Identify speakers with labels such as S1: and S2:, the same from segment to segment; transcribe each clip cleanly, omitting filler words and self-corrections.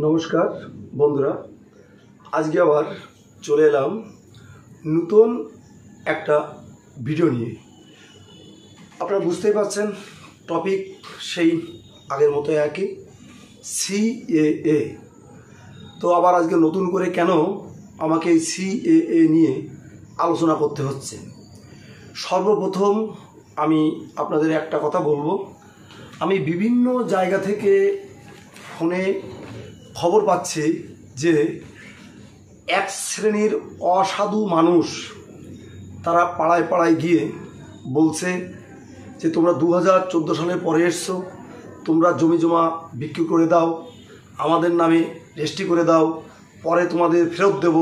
S1: নমস্কার বন্ধুরা, আজকে আবার চলে এলাম নতুন একটা ভিডিও নিয়ে। আপনারা বুঝতেই পারছেন, টপিক সেই আগের মতো একই, সিএএ। তো আবার আজকে নতুন করে কেন আমাকে এই সিএএ নিয়ে আলোচনা করতে হচ্ছে। সর্বপ্রথম আমি আপনাদের একটা কথা বলবো, আমি বিভিন্ন জায়গা থেকে ফোনে খবর পাচ্ছি যে এক শ্রেণীর অসাধু মানুষ তারা পাড়ায় পাড়ায় গিয়ে বলছে যে তোমরা 2014 সালের পরে এসছো, তোমরা জমি জমা বিক্রি করে দাও, আমাদের নামে রেজিস্ট্রি করে দাও, পরে তোমাদের ফেরত দেব।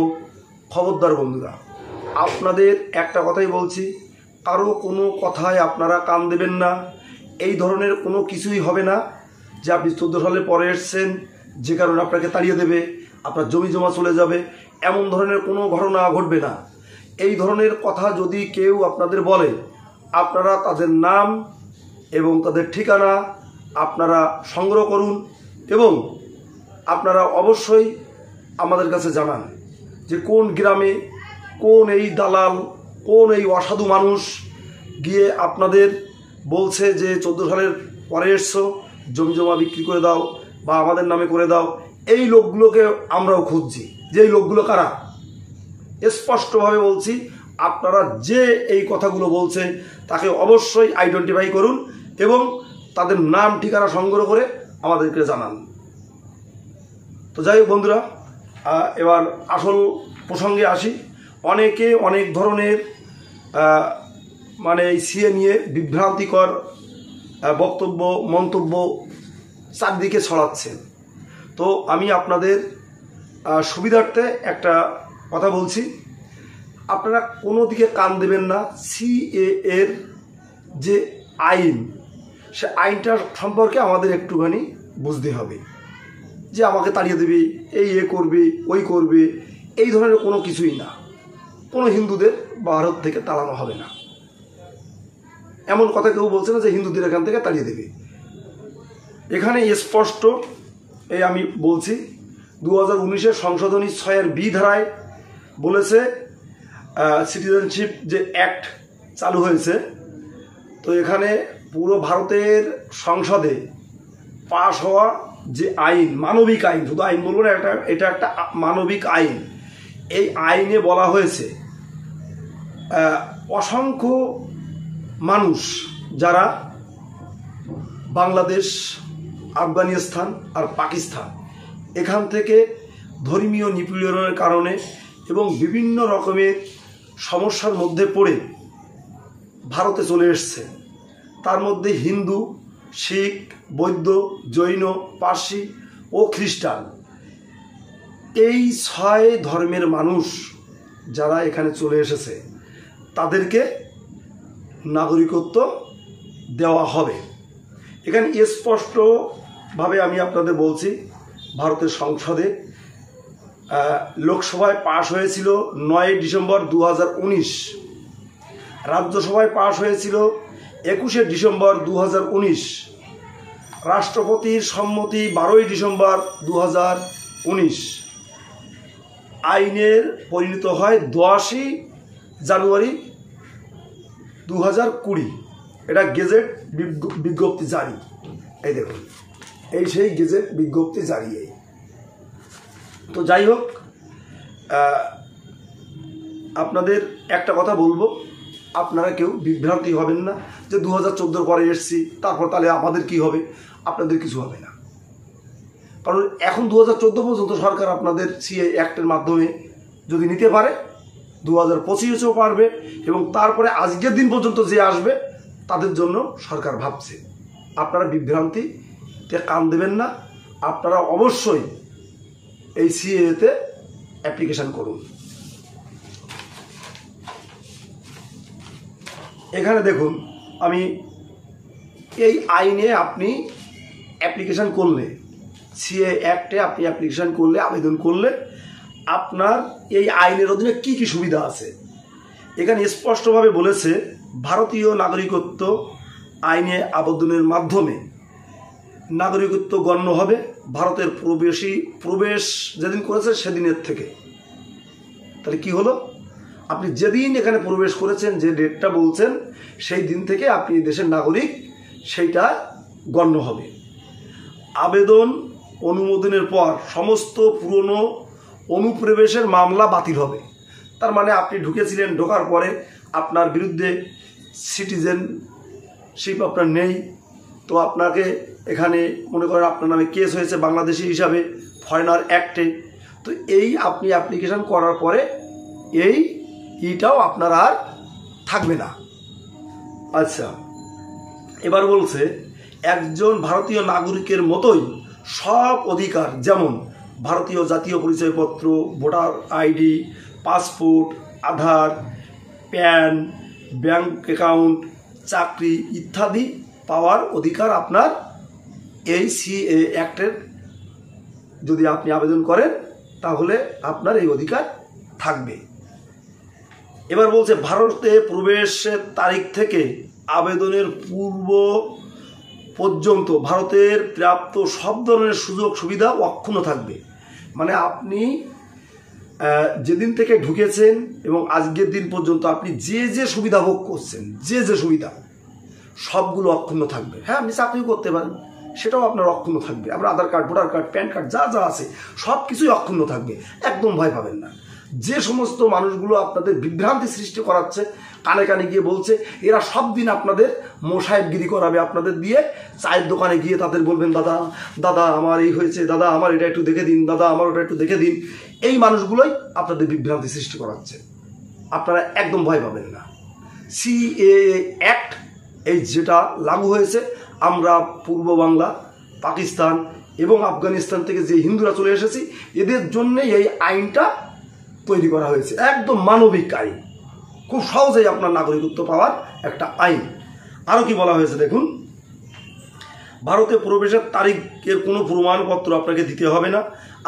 S1: খবরদার বন্ধুরা, আপনাদের একটা কথাই বলছি, কারো কোনো কথায় আপনারা কান দেবেন না। এই ধরনের কোনো কিছুই হবে না যে আপনি 14 সালের পরে এসছেন, যে কারণে আপনাকে তাড়িয়ে দেবে, আপনার জমি জমা চলে যাবে, এমন ধরনের কোনো ঘটনা ঘটবে না। এই ধরনের কথা যদি কেউ আপনাদের বলে, আপনারা তাদের নাম এবং তাদের ঠিকানা আপনারা সংগ্রহ করুন এবং আপনারা অবশ্যই আমাদের কাছে জানান যে কোন গ্রামে কোন এই দালাল, কোন এই অসাধু মানুষ গিয়ে আপনাদের বলছে যে 14 সালের পরে এসছো, জমি জমা বিক্রি করে দাও বা আমাদের নামে করে দাও। এই লোকগুলোকে আমরাও খুঁজছি, যে এই লোকগুলো কারা। স্পষ্টভাবে বলছি, আপনারা যে এই কথাগুলো বলছে তাকে অবশ্যই আইডেন্টিফাই করুন এবং তাদের নাম ঠিকানা সংগ্রহ করে আমাদেরকে জানান। তো যাই হোক বন্ধুরা, এবার আসল প্রসঙ্গে আসি। অনেকে অনেক ধরনের মানে এই সিএ নিয়ে বিভ্রান্তিকর বক্তব্য মন্তব্য চারদিকে ছড়াচ্ছে। তো আমি আপনাদের সুবিধার্থে একটা কথা বলছি, আপনারা কোনো দিকে কান দেবেন না। সিএ এর যে আইন, সে আইনটার সম্পর্কে আমাদের একটুখানি বুঝতে হবে যে আমাকে তাড়িয়ে দেবে, এই করবে, ওই করবে, এই ধরনের কোনো কিছুই না। কোনো হিন্দুদের ভারত থেকে তাড়ানো হবে না, এমন কথা কেউ বলছে না যে হিন্দুদের এখান থেকে তাড়িয়ে দেবে। এখানে স্পষ্ট এই আমি বলছি, 2019-এর সংশোধনী 6(b) ধারায় বলেছে সিটিজেনশিপ যে অ্যাক্ট চালু হয়েছে। তো এখানে পুরো ভারতের সংসদে পাশ হওয়া যে আইন, মানবিক আইন, শুধু আইন বলবো না, এটা একটা মানবিক আইন। এই আইনে বলা হয়েছে অসংখ্য মানুষ যারা বাংলাদেশ, আফগানিস্তান আর পাকিস্তান এখান থেকে ধর্মীয় নিপীড়নের কারণে এবং বিভিন্ন রকমের সমস্যার মধ্যে পড়ে ভারতে চলে এসছে। তার মধ্যে হিন্দু, শিখ, বৌদ্ধ, জৈন, পার্সি ও খ্রিস্টান, এই 6 ধর্মের মানুষ যারা এখানে চলে এসেছে তাদেরকে নাগরিকত্ব দেওয়া হবে। এখানে স্পষ্টভাবে আমি আপনাদের বলছি, ভারতের সংসদে লোকসভায় পাশ হয়েছিল 9 ডিসেম্বর 2019, রাজ্যসভায় পাশ হয়েছিল 21 ডিসেম্বর 2019, রাষ্ট্রপতির সম্মতি 12 ডিসেম্বর 2019, আইনের পরিণত হয় 10 জানুয়ারি 2020। এটা গেজেট বিজ্ঞপ্তি জারি, এই দেখুন, এই সেই গেজেট বিজ্ঞপ্তি জারি। তো যাই হোক, আপনাদের একটা কথা বলবো, আপনারা কেউ বিভ্রান্তি হবেন না যে 2014 পরে এসছি তারপর তাহলে আমাদের কি হবে। আপনাদের কিছু হবে না, কারণ এখন 2014 পর্যন্ত সরকার আপনাদের সিএ অ্যাক্টের মাধ্যমে যদি নিতে পারে, 2025-এও পারবে এবং তারপরে আজকের দিন পর্যন্ত যে আসবে তাদের জন্য সরকার ভাবছে। আপনারা বিভ্রান্তিতে কান দেবেন না, আপনারা অবশ্যই এই সিএতে অ্যাপ্লিকেশান করুন। এখানে দেখুন, আমি এই আইনে আপনি অ্যাপ্লিকেশান করলে, সিএ অ্যাক্টে আপনি অ্যাপ্লিকেশান করলে, আবেদন করলে আপনার এই আইনের অধীনে কি কি সুবিধা আছে এখানে স্পষ্টভাবে বলেছে। ভারতীয় নাগরিকত্ব আইনে আবেদনের মাধ্যমে নাগরিকত্ব গণ্য হবে ভারতের প্রবেশ যেদিন করেছে সেদিনের থেকে। তাহলে কি হলো, আপনি যেদিন এখানে প্রবেশ করেছেন, যে ডেটটা বলছেন, সেই দিন থেকে আপনি দেশের নাগরিক সেইটা গণ্য হবে। আবেদন অনুমোদনের পর সমস্ত পুরনো অনুপ্রবেশের মামলা বাতিল হবে। তার মানে আপনি ঢুকেছিলেন, ঢোকার পরে আপনার বিরুদ্ধে সিটিজেনশিপ আপনার নেই, তো আপনাকে এখানে মনে করেন আপনার নামে কেস হয়েছে বাংলাদেশি হিসাবে ফরেনার অ্যাক্টে, তো এই আপনি অ্যাপ্লিকেশন করার পরে এইটাও আপনার আর থাকবে না। আচ্ছা, এবার বলছে একজন ভারতীয় নাগরিকের মতোই সব অধিকার, যেমন ভারতীয় জাতীয় পরিচয়পত্র, ভোটার আইডি, পাসপোর্ট, আধার, প্যান, ব্যাংক অ্যাকাউন্ট, চাকরি ইত্যাদি পাওয়ার অধিকার আপনার এই সিএ অ্যাক্টের যদি আপনি আবেদন করেন তাহলে আপনার এই অধিকার থাকবে। এবার বলছে ভারতে প্রবেশের তারিখ থেকে আবেদনের পূর্ব পর্যন্ত ভারতের প্রাপ্ত সব ধরনের সুযোগ সুবিধা অক্ষুণ্ণ থাকবে। মানে আপনি যেদিন থেকে ঢুকেছেন এবং আজকের দিন পর্যন্ত আপনি যে সুবিধা ভোগ করছেন, যে সুবিধা, সবগুলো অক্ষুণ্ণ থাকবে। হ্যাঁ, আপনি চাকরিও করতে পারেন, সেটাও আপনার অক্ষুণ্ণ থাকবে। আপনার Aadhaar card, voter card, PAN card যা আছে সব কিছুই অক্ষুণ্ণ থাকবে। একদম ভয় পাবেন না। যে সমস্ত মানুষগুলো আপনাদের বিভ্রান্তি সৃষ্টি করাচ্ছে, কানে কানে গিয়ে বলছে, এরা সব দিন আপনাদের মোসাহেবগিরি করাবে, আপনাদের দিয়ে চায়ের দোকানে গিয়ে তাদের বলবেন, দাদা দাদা আমার এই হয়েছে, দাদা আমার এটা একটু দেখে দিন, দাদা আমার ওটা একটু দেখে দিন। এই মানুষগুলোই আপনাদের বিভ্রান্তি সৃষ্টি করাচ্ছে। আপনারা একদম ভয় পাবেন না। সিএএ অ্যাক্ট এই যেটা লাগু হয়েছে, আমরা পূর্ব বাংলা, পাকিস্তান এবং আফগানিস্তান থেকে যে হিন্দুরা চলে এসেছি, এদের জন্যে এই আইনটা তৈরি করা হয়েছে। একদম মানবিক আইন, খুব সহজেই আপনার নাগরিকত্ব পাওয়ার একটা আইন। আরও কি বলা হয়েছে দেখুন, ভারতে প্রবেশের তারিখের কোনো প্রমাণপত্র আপনাকে দিতে হবে না।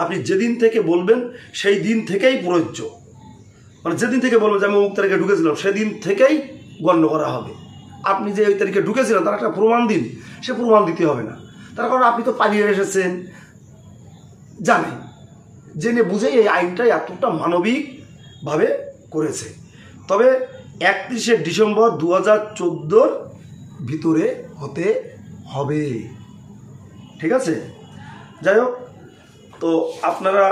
S1: আপনি যেদিন থেকে বলবেন সেই দিন থেকেই প্রযোজ্য। মানে যেদিন থেকে বলবেন যে আমি অমুক তারিখে ঢুকেছিলাম, সেদিন থেকেই গণ্য করা হবে। আপনি যে ওই তারিখে ঢুকেছিলেন তার একটা প্রমাণ দিন, সে প্রমাণ দিতে হবে না। তার কারণ আপনি তো পালিয়ে এসেছেন, জানেন, জেনে বুঝেই এই আইনটা এতটা মানবিকভাবে করেছে। তবে 31শে ডিসেম্বর 2014 ভিতরে হতে হবে। ঠিক আছে, যাই হোক, তো আপনারা,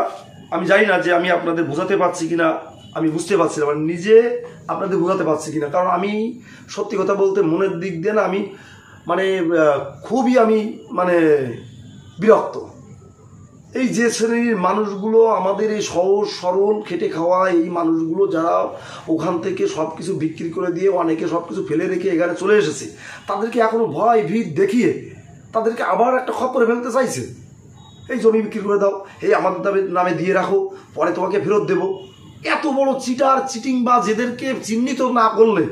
S1: আমি জানি না যে আমি আপনাদের বোঝাতে পারছি কিনা, আমি বুঝতে পারছি না, মানে নিজে আপনাদের বোঝাতে পারছি কিনা। কারণ আমি সত্যি কথা বলতে মনের দিক দিয়ে না, আমি মানে খুবই মানে বিরক্ত। এই যে শ্রেণীর মানুষগুলো, আমাদের এই সহজ সরল খেটে খাওয়া এই মানুষগুলো, যারা ওখান থেকে সব কিছু বিক্রি করে দিয়ে অনেকে সব কিছু ফেলে রেখে এখানে চলে এসেছে, তাদেরকে এখনও ভয় ভীত দেখিয়ে তাদেরকে আবার একটা খপ্পরে ফেলতে চাইছে। এই জমি বিক্রি করে দাও, এই আমাদের নামে দিয়ে রাখো, পরে তোমাকে ফেরত দেবো। এত বড় চিটার চিটিং বা এদেরকে চিহ্নিত না করলে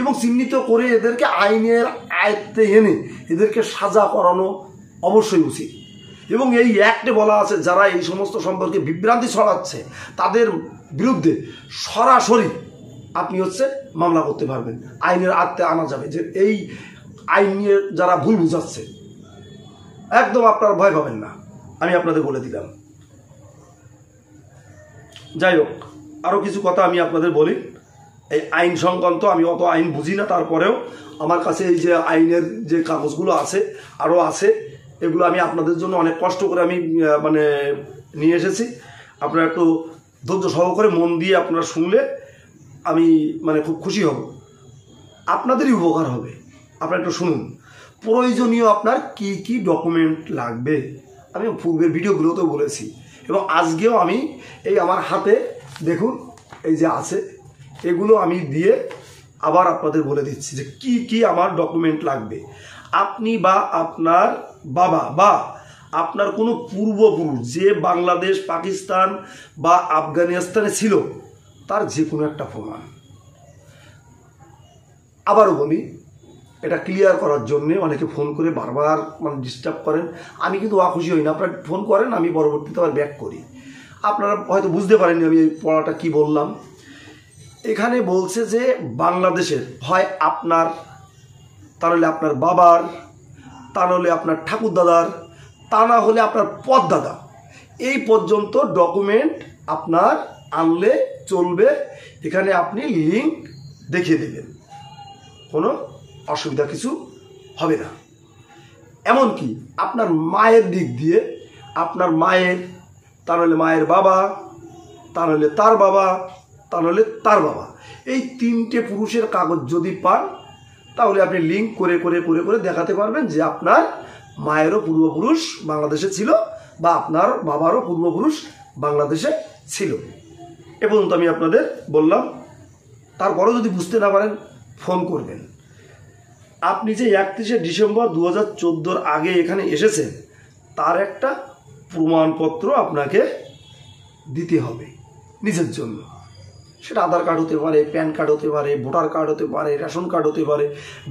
S1: এবং চিহ্নিত করে এদেরকে আইনের আয়ত্তে এনে এদেরকে সাজা করানো অবশ্যই উচিত। এবং এই অ্যাক্টে বলা আছে যারা এই সমস্ত সম্পর্কে বিভ্রান্তি ছড়াচ্ছে তাদের বিরুদ্ধে সরাসরি আপনি মামলা করতে পারবেন, আইনের আয়ত্তে আনা যাবে। যে এই আইন নিয়ে যারা ভুল বুঝাচ্ছে, একদম আপনারা ভয় পাবেন না, আমি আপনাদের বলে দিলাম। যাই হোক, আরও কিছু কথা আমি আপনাদের বলি। এই আইন সংক্রান্ত আমি অত আইন বুঝি না, তারপরেও আমার কাছে এই যে আইনের যে কাগজগুলো আছে, আরও আছে, এগুলো আমি আপনাদের জন্য অনেক কষ্ট করে আমি মানে নিয়ে এসেছি। আপনারা একটু ধৈর্য সহকারে মন দিয়ে আপনারা শুনলে আমি মানে খুব খুশি হব, আপনাদেরই উপকার হবে। আপনারা একটু শুনুন। প্রয়োজনীয় আপনার কি কি ডকুমেন্ট লাগবে আমি পূর্বের ভিডিওগুলোতেও বলেছি, এবং আজকেও আমি এই আমার হাতে দেখুন এই যে আছে, এগুলো আমি দিয়ে আবার আপনাদের বলে দিচ্ছি যে কি কি আমার ডকুমেন্ট লাগবে। আপনি বা আপনার বাবা বা আপনার কোনো পূর্বপুরুষ যে বাংলাদেশ, পাকিস্তান বা আফগানিস্তানে ছিল, তার যে কোনো একটা প্রমাণ। আবারও বলি, এটা ক্লিয়ার করার জন্যে অনেকে ফোন করে বারবার মানে ডিস্টার্ব করেন, আমি কিন্তু অখুশি হই না। আপনারা ফোন করেন, আমি পরবর্তীতে আবার ব্যাক করি। আপনারা হয়তো বুঝতে পারেননি আমি এই পড়াটা কি বললাম। এখানে বলছে যে বাংলাদেশের হয় আপনার, তা নাহলে আপনার বাবার, তা নাহলে আপনার ঠাকুরদাদার, তা না হলে আপনার পদদাতা এই পর্যন্ত ডকুমেন্ট আপনার আনলে চলবে। এখানে আপনি লিঙ্ক দেখিয়ে দেবেন, কোনো অসুবিধা কিছু হবে না। এমনকি আপনার মায়ের দিক দিয়ে, আপনার মায়ের, তা নাহলে মায়ের বাবা, তা নাহলে তার বাবা, তা নাহলে তার বাবা, এই 3টে পুরুষের কাগজ যদি পান তাহলে আপনি লিঙ্ক করে করে করে করে দেখাতে পারবেন যে আপনার মায়েরও পূর্বপুরুষ বাংলাদেশে ছিল বা আপনার বাবারও পূর্বপুরুষ বাংলাদেশে ছিল। এ পর্যন্ত আমি আপনাদের বললাম। তারপরেও যদি বুঝতে না পারেন ফোন করবেন। আপনি যে 31শে ডিসেম্বর 2014 আগে এখানে এসেছেন তার একটা প্রমাণপত্র আপনাকে দিতে হবে নিজের জন্য। সেটা আধার কার্ড হতে পারে, প্যান কার্ড হতে পারে, ভোটার কার্ড হতে পারে, রেশন কার্ড হতে পারে,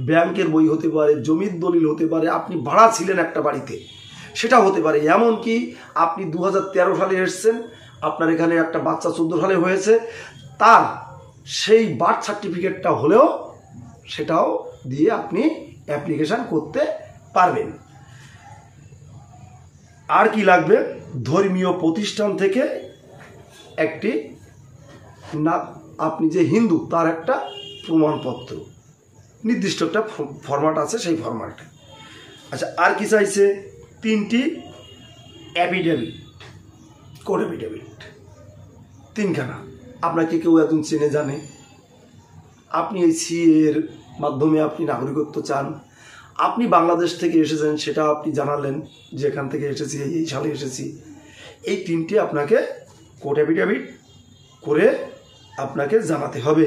S1: ব্যাংকের বই হতে পারে, জমির দলিল হতে পারে, আপনি ভাড়া ছিলেন একটা বাড়িতে সেটা হতে পারে। এমনকি আপনি 2013 সালে এসেছেন, আপনার এখানে একটা বাচ্চা 14 সালে হয়েছে, তার সেই বার্থ সার্টিফিকেটটা হলেও সেটাও দিয়ে আপনি অ্যাপ্লিকেশান করতে পারবেন। আর কি লাগবে? ধর্মীয় প্রতিষ্ঠান থেকে একটি, না আপনি যে হিন্দু তার একটা প্রমাণপত্র, নির্দিষ্ট একটা ফরম্যাট আছে সেই ফরম্যাটে। আচ্ছা, আর কি চাইছে? 3টি অ্যাফিডেভিট, কোড অ্যাফিডেভিট 3খানা। আপনাকে কেউ একজন চেনে জানে, আপনি এই সিএর মাধ্যমে আপনি নাগরিকত্ব চান, আপনি বাংলাদেশ থেকে এসেছেন সেটা আপনি জানালেন যে এখান থেকে এসেছি, এই সালে এসেছি। এই 3টি আপনাকে কোড অ্যাফিডেভিট করে আপনাকে জানাতে হবে।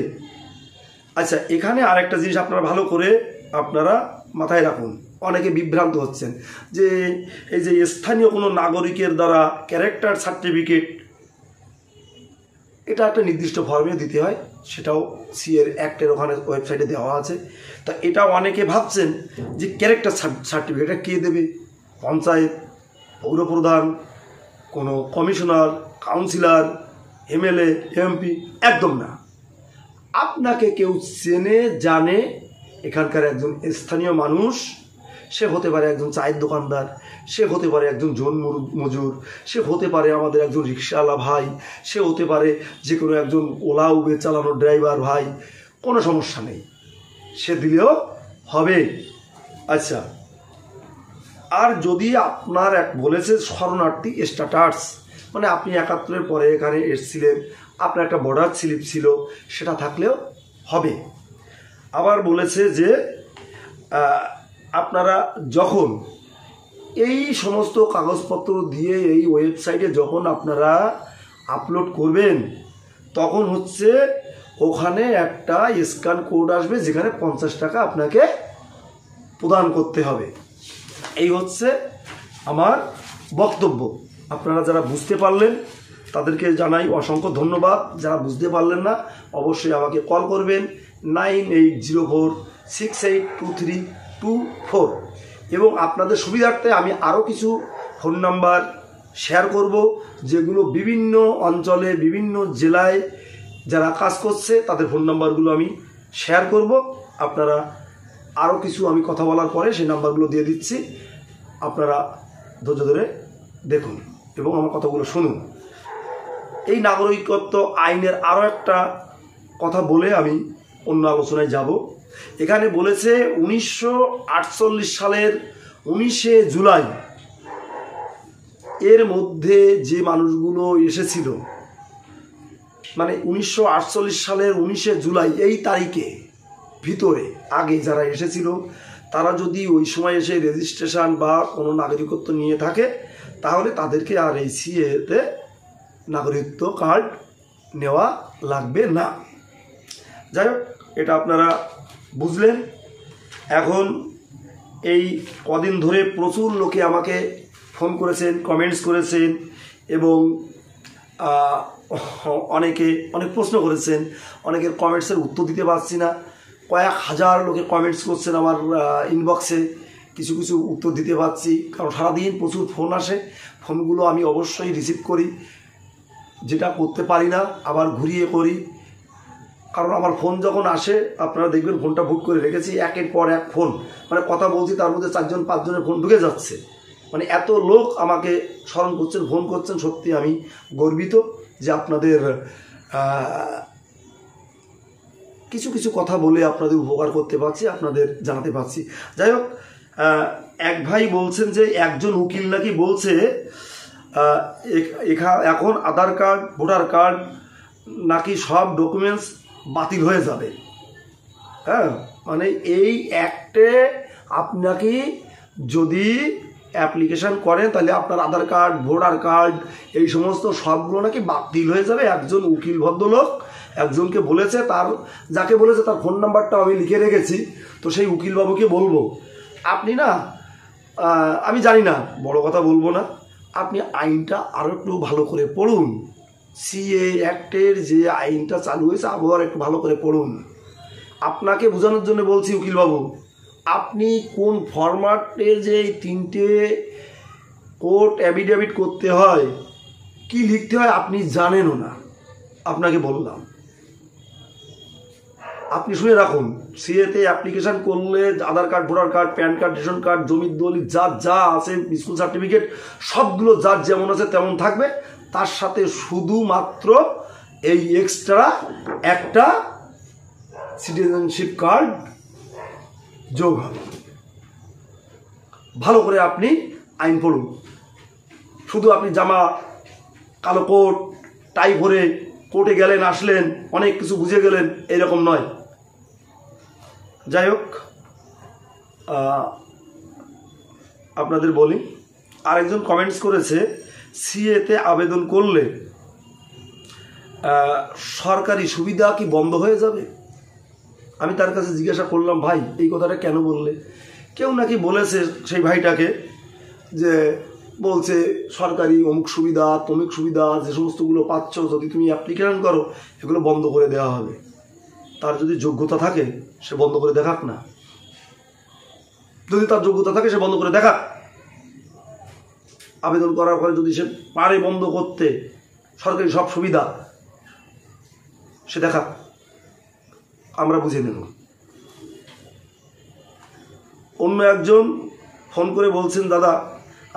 S1: আচ্ছা, এখানে আরেকটা জিনিস আপনারা ভালো করে আপনারা মাথায় রাখুন, অনেকে বিভ্রান্ত হচ্ছেন যে এই যে স্থানীয় কোনো নাগরিকের দ্বারা ক্যারেক্টার সার্টিফিকেট, এটা একটা নির্দিষ্ট ফর্মে দিতে হয়, সেটাও সিএর অ্যাক্টের ওখানে ওয়েবসাইটে দেওয়া আছে। তা এটা অনেকে ভাবছেন যে ক্যারেক্টার সার্টিফিকেটটা কে দেবে? পঞ্চায়েত, পৌরপ্রধান, কোনো কমিশনার, কাউন্সিলর, এমএলএ, এমপি? একদম না। আপনাকে কেউ চেনে জানে, এখানকার একজন স্থানীয় মানুষ, সে হতে পারে একজন চায়ের দোকানদার, সে হতে পারে একজন জন মজুর, সে হতে পারে আমাদের একজন রিক্সাওয়ালা ভাই, সে হতে পারে যে কোনো একজন ওলা উবের চালানো ড্রাইভার ভাই, কোনো সমস্যা নেই, সে দিলেও হবে। আচ্ছা, আর যদি আপনার বলেছে শরণার্থী স্ট্যাটাস, মানে আপনি 71-এর পরে এখানে এসেছিলেন, আপনার একটা বর্ডার স্লিপ ছিল, সেটা থাকলেও হবে। আবার বলেছে যে আপনারা যখন এই সমস্ত কাগজপত্র দিয়ে এই ওয়েবসাইটে যখন আপনারা আপলোড করবেন তখন হচ্ছে ওখানে একটা স্ক্যান কোড আসবে যেখানে 50 টাকা আপনাকে প্রদান করতে হবে। এই হচ্ছে আমার বক্তব্য। আপনারা যারা বুঝতে পারলেন তাদেরকে জানাই অসংখ্য ধন্যবাদ। যারা বুঝতে পারলেন না অবশ্যই আমাকে কল করবেন 9804682324 এবং আপনাদের সুবিধার্থে আমি আরও কিছু ফোন নাম্বার শেয়ার করব যেগুলো বিভিন্ন অঞ্চলে বিভিন্ন জেলায় যারা কাজ করছে তাদের ফোন নাম্বারগুলো আমি শেয়ার করব। আপনারা আরও কিছু আমি কথা বলার পরে সেই নাম্বারগুলো দিয়ে দিচ্ছি, আপনারা ধৈর্য ধরে দেখুন এবং আমার কথাগুলো শুনুন। এই নাগরিকত্ব আইনের আরও একটা কথা বলে আমি অন্য আলোচনায় যাব। এখানে বলেছে 1948 সালের 19শে জুলাই এর মধ্যে যে মানুষগুলো এসেছিল, মানে 1948 সালের 19শে জুলাই এই তারিখে ভিতরে আগে যারা এসেছিল তারা যদি ওই সময় এসে রেজিস্ট্রেশন বা কোনো নাগরিকত্ব নিয়ে থাকে তাহলে তাদেরকে আর এই সিএতে নাগরিকত্ব কার্ড নেওয়া লাগবে না। যাই হোক, এটা আপনারা বুঝলেন। এখন এই কদিন ধরে প্রচুর লোকে আমাকে ফোন করেছেন, কমেন্টস করেছেন এবং অনেকে অনেক প্রশ্ন করেছেন। অনেকের কমেন্টসের উত্তর দিতে পারছি না, কয়েক হাজার লোকে কমেন্টস করছেন আমার ইনবক্সে, কিছু কিছু উত্তর দিতে পারছি কারণ সারাদিন প্রচুর ফোন আসে। ফোনগুলো আমি অবশ্যই রিসিভ করি, যেটা করতে পারি না আবার ঘুরিয়ে করি, কারণ আমার ফোন যখন আসে আপনারা দেখবেন ফোনটা বুক করে রেখেছি, একের পর এক ফোন, মানে কথা বলছি তার মধ্যে 4-5 জনের ফোন ঢুকে যাচ্ছে। মানে এত লোক আমাকে স্মরণ করছেন, ফোন করছেন, সত্যি আমি গর্বিত যে আপনাদের কিছু কিছু কথা বলে আপনাদের উপকার করতে পারছি, আপনাদের জানাতে পারছি। যাই হোক, এক ভাই বলছেন যে একজন উকিল নাকি বলছে এখন আধার কার্ড, ভোটার কার্ড নাকি সব ডকুমেন্টস বাতিল হয়ে যাবে। হ্যাঁ, মানে এই অ্যাক্টে আপনাকে যদি অ্যাপ্লিকেশান করেন তাহলে আপনার আধার কার্ড, ভোটার কার্ড এই সমস্ত সবগুলো নাকি বাতিল হয়ে যাবে। একজন উকিল ভদ্রলোক একজনকে বলেছে, যাকে বলেছে তার ফোন নাম্বারটা আমি লিখে রেখেছি, তো সেই উকিলবাবুকে বলবো, আপনি না, আমি জানি না, বড় কথা বলবো না, আপনি আইনটা আরও একটু ভালো করে পড়ুন। সিএ অ্যাক্টের যে আইনটা চালু হয়েছে আবার একটু ভালো করে পড়ুন। আপনাকে বোঝানোর জন্য বলছি উকিলবাবু, আপনি কোন ফরম্যাটে যে 3টে কোর্ট অ্যাফিডেভিট করতে হয়, কি লিখতে হয় আপনি জানেনও না। আপনাকে বললাম, আপনি শুনে রাখুন, সিএতে অ্যাপ্লিকেশান করলে Aadhaar card, voter card, PAN card, ration card, জমির দলিল যা আছে, স্কুল সার্টিফিকেট সবগুলো যার যেমন আছে তেমন থাকবে। তার সাথে শুধুমাত্র এই এক্সট্রা একটা সিটিজেনশিপ কার্ড যোগ হবে। ভালো করে আপনি আইন পড়ুন। শুধু আপনি জামা, কালো কোট, টাই পরে কোর্টে গেলেন, আসলেন, অনেক কিছু বুঝে গেলেন, এরকম নয়। যাই হোক, আপনাদের বলি, আরেকজন কমেন্টস করেছে সিএতে আবেদন করলে সরকারি সুবিধা কি বন্ধ হয়ে যাবে। আমি তার কাছে জিজ্ঞাসা করলাম, ভাই এই কথাটা কেন বললে? কেউ নাকি বলেছে সেই ভাইটাকে, যে বলছে সরকারি অমুক সুবিধা, তমুক সুবিধা, যে সমস্তগুলো পাচ্ছ যদি তুমি অ্যাপ্লিকেশন করো এগুলো বন্ধ করে দেওয়া হবে। তার যদি যোগ্যতা থাকে সে বন্ধ করে দেখাক না, যদি তার যোগ্যতা থাকে সে বন্ধ করে দেখাক। আবেদন করার পরে যদি সে পারে বন্ধ করতে সরকারি সব সুবিধা, সে দেখাক, আমরা বুঝে নেব। অন্য একজন ফোন করে বলছেন, দাদা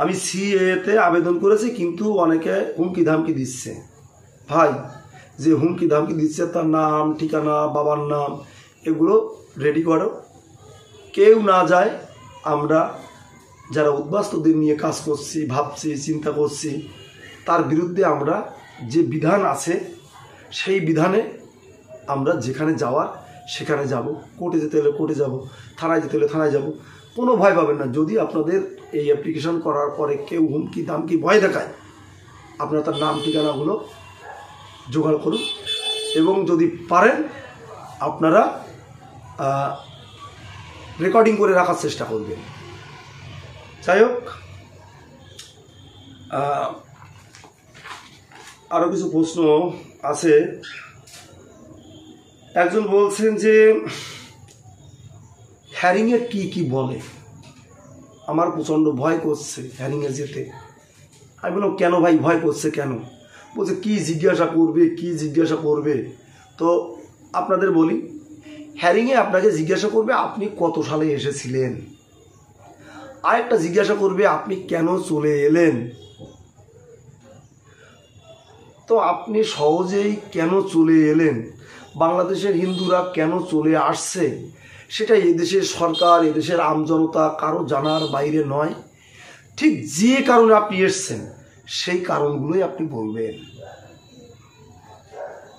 S1: আমি সিএতে আবেদন করেছি কিন্তু অনেকে হুমকি ধামকি দিচ্ছে। ভাই, যে হুমকি ধামকি দিচ্ছে তার নাম, ঠিকানা, বাবার নাম এগুলো রেডি করো। কেউ না যায়, আমরা যারা উদ্বাস্তুদের নিয়ে কাজ করছি, ভাবছি, চিন্তা করছি, তার বিরুদ্ধে আমরা যে বিধান আছে সেই বিধানে আমরা যেখানে যাওয়ার সেখানে যাব। কোর্টে যেতে হলে কোর্টে যাব, থানায় যেতে হলে থানায় যাব। কোনো ভয় পাবেন না। যদি আপনাদের এই অ্যাপ্লিকেশন করার পরে কেউ হুমকি দামকি ভয় দেখায়, আপনারা তার নাম ঠিকানাগুলো জোগাড় করুন এবং যদি পারেন আপনারা রেকর্ডিং করে রাখার চেষ্টা করবেন। যাই হোক, আরও কিছু প্রশ্ন আছে। একজন বলছেন যে হ্যারিংয়ে কি কি বলে, আমার প্রচণ্ড ভয় করছে হ্যারিংয়ে যেতে। আমি বললাম, কেন ভাই ভয় করছে কেন? বলছে কি জিজ্ঞাসা করবে, কি জিজ্ঞাসা করবে। তো আপনাদের বলি, হ্যারিংয়ে আপনাকে জিজ্ঞাসা করবে আপনি কত সালে এসেছিলেন, আরেকটা জিজ্ঞাসা করবে আপনি কেন চলে এলেন। তো আপনি সহজেই কেন চলে এলেন, বাংলাদেশের হিন্দুরা কেন চলে আসছে, সেটা এদেশের সরকার, এদেশের আমজনতা কারো জানার বাইরে নয়। ঠিক যে কারণে আপনি এসছেন সেই কারণগুলোই আপনি বলবেন।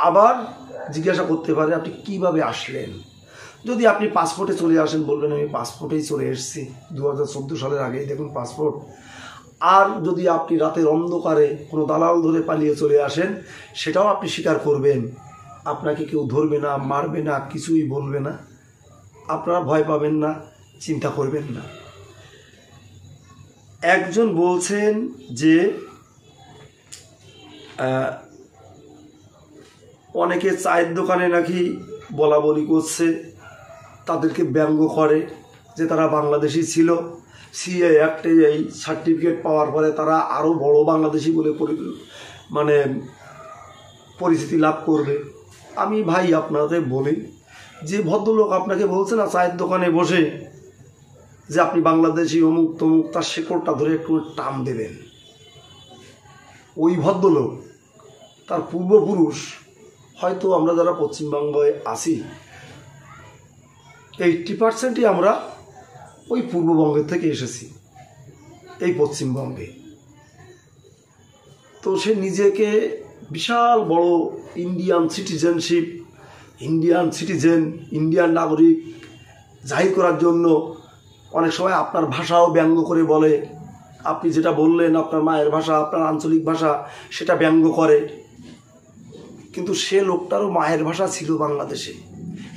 S1: আবার জিজ্ঞাসা করতে পারে আপনি কিভাবে আসলেন। যদি আপনি পাসপোর্টে চলে আসেন বলবেন আমি পাসপোর্টেই চলে এসেছি, 2014 সালের আগেই দেখুন পাসপোর্ট। আর যদি আপনি রাতের অন্ধকারে কোনো দালাল ধরে পালিয়ে চলে আসেন সেটাও আপনি স্বীকার করবেন। আপনাকে কেউ ধরবে না, মারবে না, কিছুই বলবে না। আপনারা ভয় পাবেন না, চিন্তা করবেন না। একজন বলছেন যে অনেকে চায়ের দোকানে নাকি বলা বলি করছে, তাদেরকে ব্যঙ্গ করে যে তারা বাংলাদেশি ছিল, সিএ অ্যাক্টে এই সার্টিফিকেট পাওয়ার পরে তারা আরও বড় বাংলাদেশি বলে পরিচিতি লাভ করবে। আমি ভাই আপনাদের বলি, যে ভদ্রলোক আপনাকে বলছে না চায়ের দোকানে বসে যে আপনি বাংলাদেশি অমুক তমুক, তার শেকড়টা ধরে একটু টান দেবেন। ওই ভদ্রলোক, তার পূর্বপুরুষ, হয়তো আমরা যারা পশ্চিমবঙ্গে আছি 80%ই আমরা ওই পূর্ববঙ্গের থেকে এসেছি এই পশ্চিমবঙ্গে। তো সে নিজেকে বিশাল বড় ইন্ডিয়ান সিটিজেন, ইন্ডিয়ান নাগরিক জাহির করার জন্য অনেক সময় আপনার ভাষাও ব্যঙ্গ করে বলে। আপনি যেটা বললেন আপনার মায়ের ভাষা, আপনার আঞ্চলিক ভাষা, সেটা ব্যঙ্গ করে। কিন্তু সে লোকটারও মায়ের ভাষা ছিল বাংলাদেশে।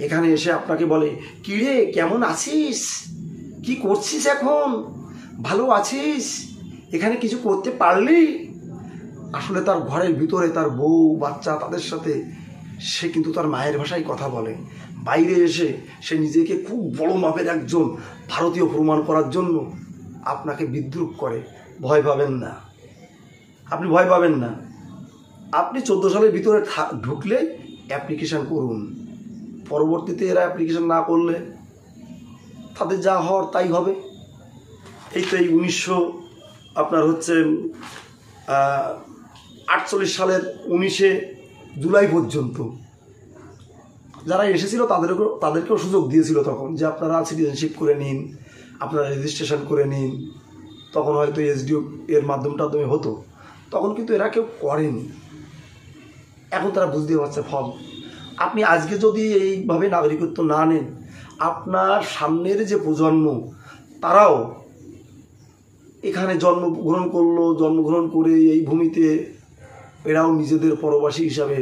S1: এখানে এসে আপনাকে বলে, কী রে, কেমন আছিস, কি করছিস, এখন ভালো আছিস, এখানে কিছু করতে পারলি? আসলে তার ঘরের ভিতরে তার বউ বাচ্চা, তাদের সাথে সে কিন্তু তার মায়ের ভাষায় কথা বলে। বাইরে এসে সে নিজেকে খুব বড় মাপের একজন ভারতীয় প্রমাণ করার জন্য আপনাকে বিদ্রূপ করে। ভয় পাবেন না, আপনি ভয় পাবেন না। আপনি 14 সালের ভিতরে ঢুকলে অ্যাপ্লিকেশান করুন। পরবর্তীতে এরা অ্যাপ্লিকেশান না করলে তাদের যা হওয়ার তাই হবে। এই তো এই 1948 সালের 19শে জুলাই পর্যন্ত যারা এসেছিল তাদেরকেও সুযোগ দিয়েছিল তখন, যে আপনারা সিটিজেনশিপ করে নিন, আপনারা রেজিস্ট্রেশন করে নিন। তখন হয়তো এসডিও এর মাধ্যমে হতো, তখন কিন্তু এরা কেউ করেনি। এখন তারা বুঝতে পারছে ফল। আপনি আজকে যদি এইভাবে নাগরিকত্ব না নেন, আপনার সামনের যে প্রজন্ম, তারাও এখানে জন্মগ্রহণ করে এই ভূমিতে এরাও নিজেদের পরবাসী হিসাবে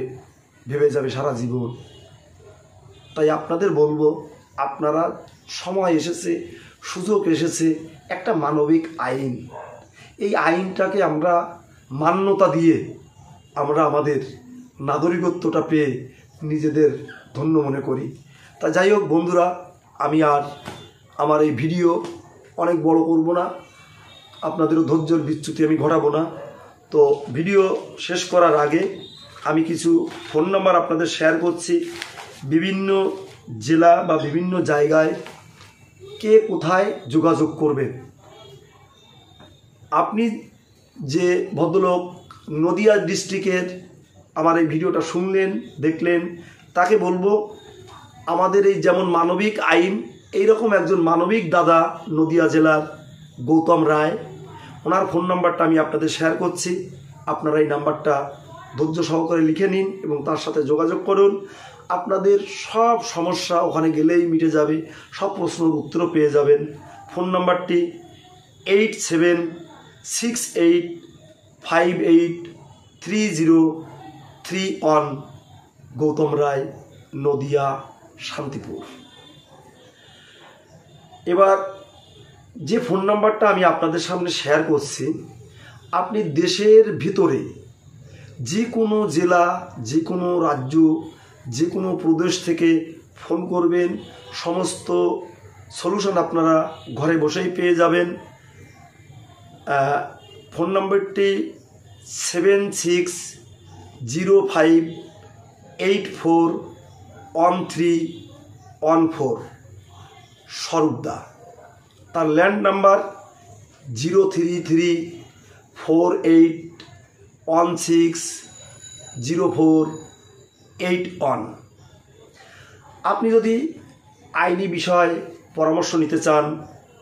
S1: ভেবে যাবে সারা জীবন। তাই আপনাদের বলবো, আপনারা সময় এসেছে, সুযোগ এসেছে, একটা মানবিক আইন, এই আইনটাকে আমরা মান্যতা দিয়ে আমরা আমাদের নাগরিকত্বটা পেয়ে নিজেদের ধন্য মনে করি। তা যাই হোক বন্ধুরা, আমি আর আমার এই ভিডিও অনেক বড় করব না, আপনাদেরও ধৈর্যের বিচ্যুতি আমি ঘটাবো না। তো ভিডিও শেষ করার আগে আমি কিছু ফোন নাম্বার আপনাদের শেয়ার করছি। বিভিন্ন জেলা বা বিভিন্ন জায়গায় কে কোথায় যোগাযোগ করবেন। আপনি যে ভদ্রলোক নদিয়া ডিস্ট্রিক্টের আমার এই ভিডিওটা শুনলেন, দেখলেন, তাকে বলবো, আমাদের এই যেমন মানবিক আইন, এইরকম একজন মানবিক দাদা নদিয়া জেলার গৌতম রায়, ওনার ফোন নাম্বারটা আমি আপনাদের শেয়ার করছি। আপনারা এই নাম্বারটা ধৈর্য সহকারে লিখে নিন এবং তার সাথে যোগাযোগ করুন। আপনাদের সব সমস্যা ওখানে গেলেই মিটে যাবে, সব প্রশ্নের উত্তরও পেয়ে যাবেন। ফোন নাম্বারটি 8768583031, গৌতম রায়, নদিয়া, শান্তিপুর। এবার যে ফোন নাম্বারটা আমি আপনাদের সামনে শেয়ার করছি, আপনি দেশের ভিতরে যে কোনো জেলা, যে কোনো রাজ্য, যে কোনো প্রদেশ থেকে ফোন করবেন, সমস্ত সলিউশন আপনারা ঘরে বসেই পেয়ে যাবেন। ফোন নম্বরটি 7605841314, স্বরূপদা। তার ল্যান্ড নাম্বার 03348160481। আপনি যদি আইনি বিষয়ে পরামর্শ নিতে চান,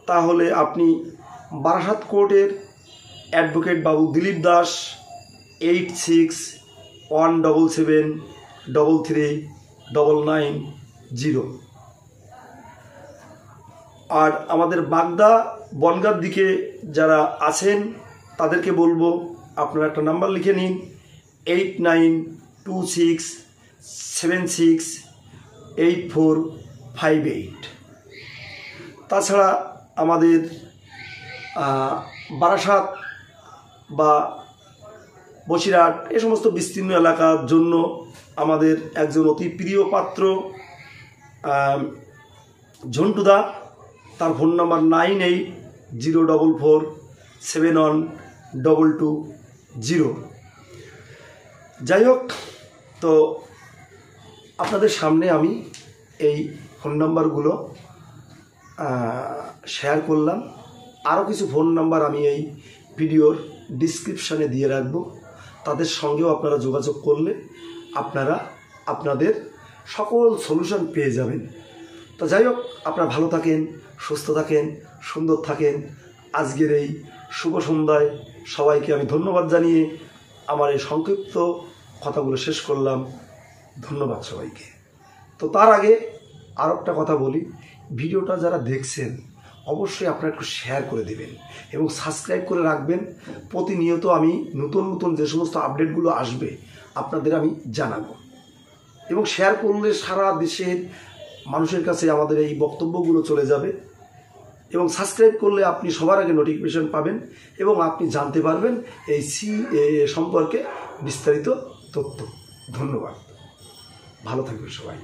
S1: তাহলে আপনি বারাসাত কোর্টের অ্যাডভোকেট বাবু দিলীপ দাস, 8617733990। আর আমাদের বাগদা বনগাঁর দিকে যারা আছেন তাদেরকে বলবো, আপনারা একটা নাম্বার লিখে নিন, 8926768458। তাছাড়া আমাদের বারাসাত বা বসিরহাট এ সমস্ত বিস্তীর্ণ এলাকার জন্য আমাদের একজন অতি প্রিয় পাত্র ঝন্টুদা, তার ফোন নাম্বার 9804471220। যাই হোক, তো আপনাদের সামনে আমি এই ফোন নাম্বারগুলো শেয়ার করলাম। আরও কিছু ফোন নাম্বার আমি এই ভিডিওর ডিসক্রিপশানে দিয়ে রাখব, তাদের সঙ্গেও আপনারা যোগাযোগ করলে আপনারা আপনাদের সকল সলিউশন পেয়ে যাবেন। তো যাই হোক, আপনারা ভালো থাকেন, সুস্থ থাকেন, সুন্দর থাকেন। আজকের এই শুভ সন্ধ্যায় সবাইকে আমি ধন্যবাদ জানিয়ে আমার এই সংক্ষিপ্ত কথাগুলো শেষ করলাম। ধন্যবাদ সবাইকে। তো তার আগে আর একটা কথা বলি, ভিডিওটা যারা দেখছেন অবশ্যই আপনারা একটু শেয়ার করে দেবেন এবং সাবস্ক্রাইব করে রাখবেন। প্রতিনিয়ত আমি নতুন নতুন যে সমস্ত আপডেটগুলো আসবে আপনাদের আমি জানাবো, এবং শেয়ার করলে সারা দেশের মানুষের কাছে আমাদের এই বক্তব্যগুলো চলে যাবে, এবং সাবস্ক্রাইব করলে আপনি সবার আগে নোটিফিকেশন পাবেন এবং আপনি জানতে পারবেন এই সিএএ সম্পর্কে বিস্তারিত তথ্য। ধন্যবাদ, ভালো থাকবেন সবাই।